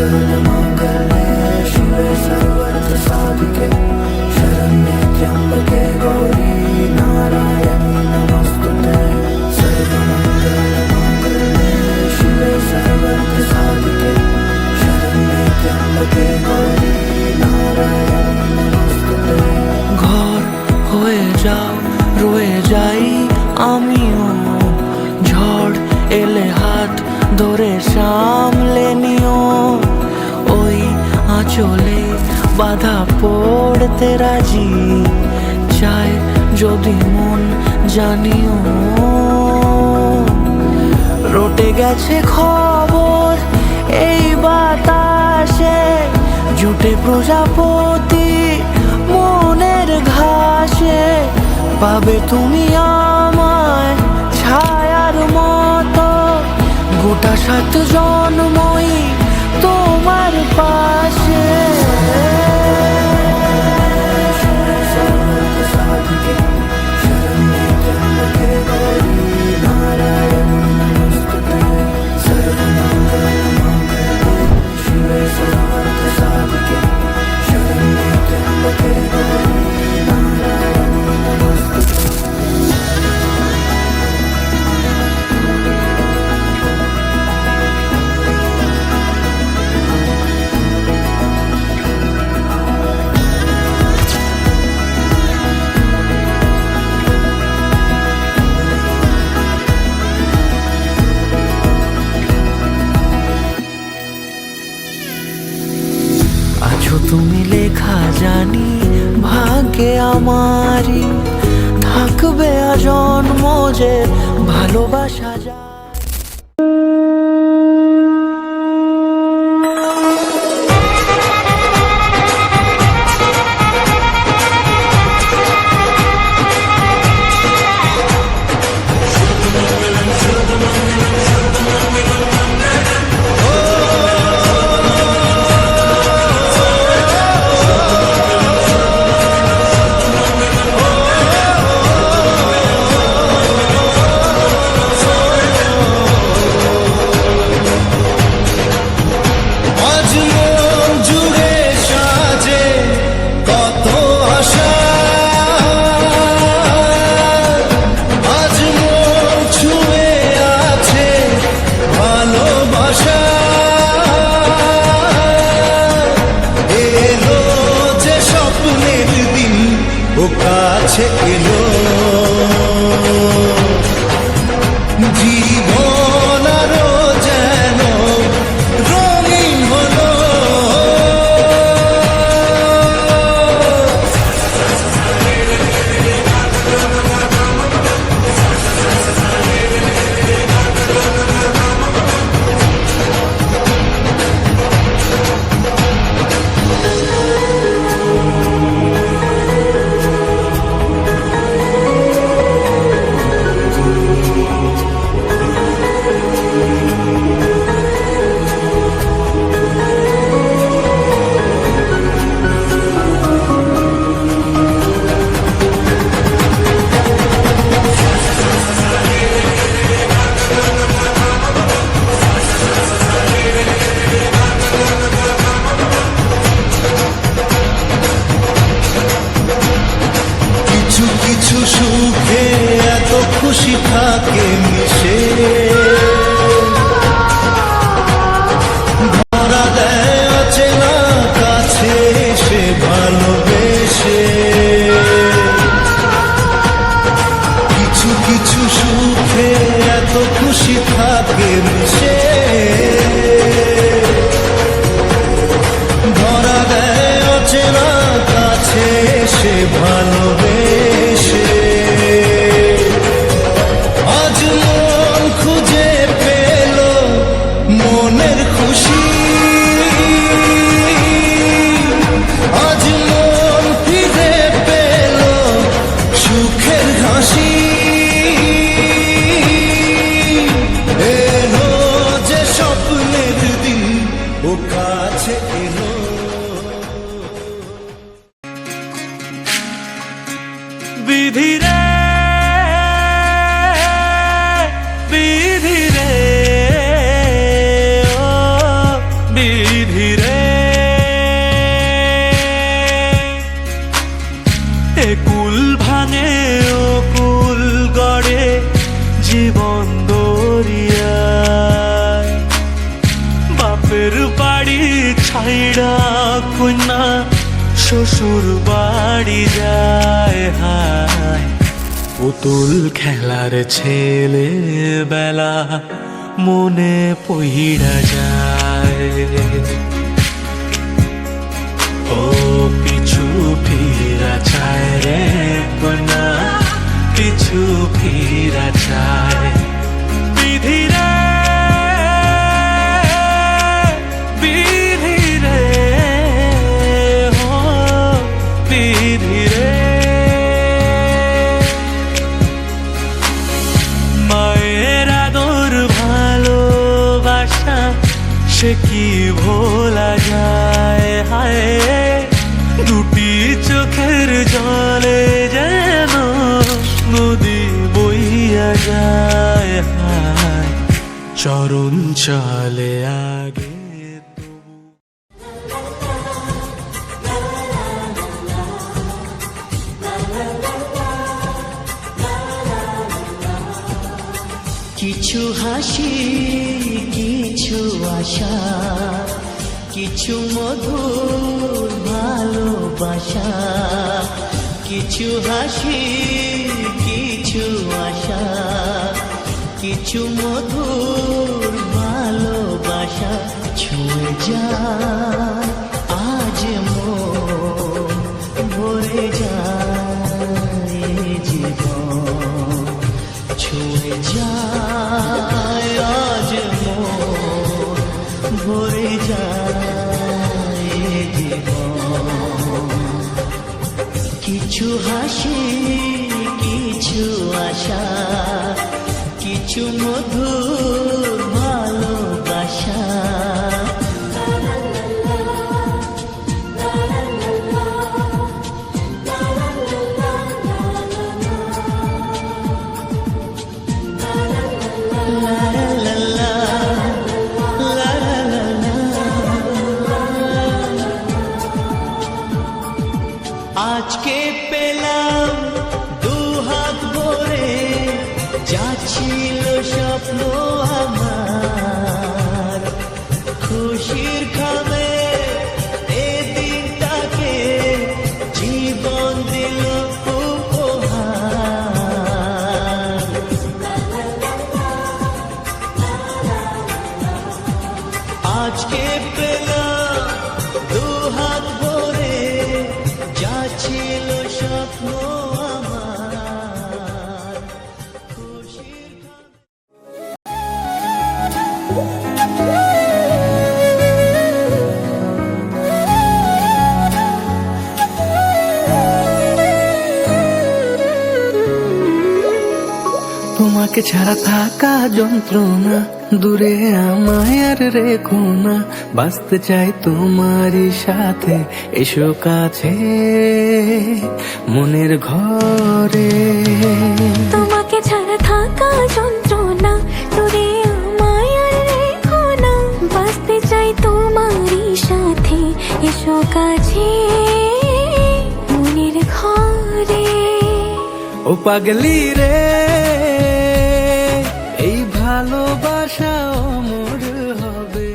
सर्वमङ्गलमाङ्गल्ये शिवे सर्वार्थसाधिके शरण्ये त्र्यम्बके गौरी नारायणी नमोस्तुते। सर्वमङ्गलमाङ्गल्ये शिवे सर्वार्थसाधिके शरण्ये त्र्यम्बके गौरी नारायणी नमोस्तुते। ঘর হয়ে যাও রয়ে যাই আমিও, ঝড় এলে হাত ধরে সামলে নিও, ওই আঁচলে বাধা পড়তে রাজি, চায় যদি মন জানিও। রটে গেছে খবর এই বাতাসে, জুটে প্রজাপতি মনের ঘাসে, পাবে তুমি আমায় ছায়ার মতো, গোটা 7 জন্মই তোমার পাশে। তুমি লেখা জানি ভাগ্যে আমারই, থাকবে আজন্ম যে ভালোবাসা যায়। কাছে এলো জীবন আরো যেন রঙিন হলো। কিছু সুখে এত খুশি থাকে মিশে, ধরা দেয় অচেনা কাছে সে ভালোবেসে। কিছু কিছু সুখে এত খুশি থাকে মিশে, ধরা দেয় অচেনা কাছে সে ভালোবেসে। আজ মন খুঁজে পেল মনের খুশি, আজ মন ফিরে পেল সুখের হাসি। এলো যে স্বপ্নের দিন ও কাছে এলো। শ্বশুর বাড়ি যায় হায় পুতুল খেলার ছেলে বেলা মনে পইড়া যায় ও পিছু ফিরা চায় রে কন্যা পিছু ফিরা চায় বিধি রে বিধি রে ও বিধি রে মায়ের আদর ভালোবাসা সে কি ভোলা যায় হায় দুটি চোখের জলে যেন নদী বইয়া যায় হায় চরণ চলে আগে কিছু হাসি কিছু আশা কিছু মধুর ভালোবাসা কিছু হাসি কিছু আশা কিছু মধুর ভালোবাসা ছুঁয়ে যায় আজ মন ভরে যায় জীবন ছুঁয়ে যায় আজ মন ভরে যায় জীবন কিছু হাসি কিছু আশা কিছু মধুর ভালোবাসা আজকে পেলাম দু হাত ভরে যাচ্ছিল স্বপ্ন আমার খুশির খামে এ দিনটাকে জীবন দিল উপহার আজকে পেলাম দু হাত ভরে ছিল স্বপ্ন আমার খুশির তোমাকে ছাড়া থাকা যন্ত্রণা দূরে আমায় আর রেখো না বাঁচতে চাই তোমারই সাথে এসো কাছে মনের ঘরে তোমাকে ছাড়া থাকা যন্ত্রণা দূরে আমায় আর রেখো না বাঁচতে চাই তোমারই সাথে এসো কাছে মনের ঘরে ও পাগলি রে এই ভালোবাসা অমর হবে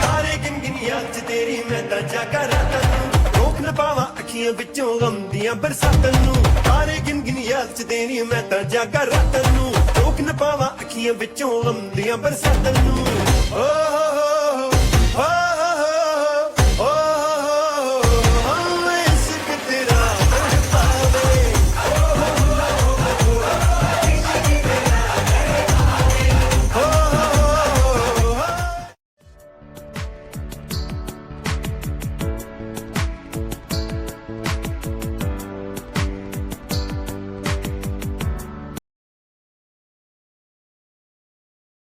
तारे गिन गिन याद च तेरी मैं तां जागा रातां नूं रोक न पावां अखियां विचों गम दियां बरसातां नूं तारे गिन गिन याद च तेरी मैं तां जागा रातां नूं रोक न पावां अखियां विचों गम दियां बरसातां नूं ओ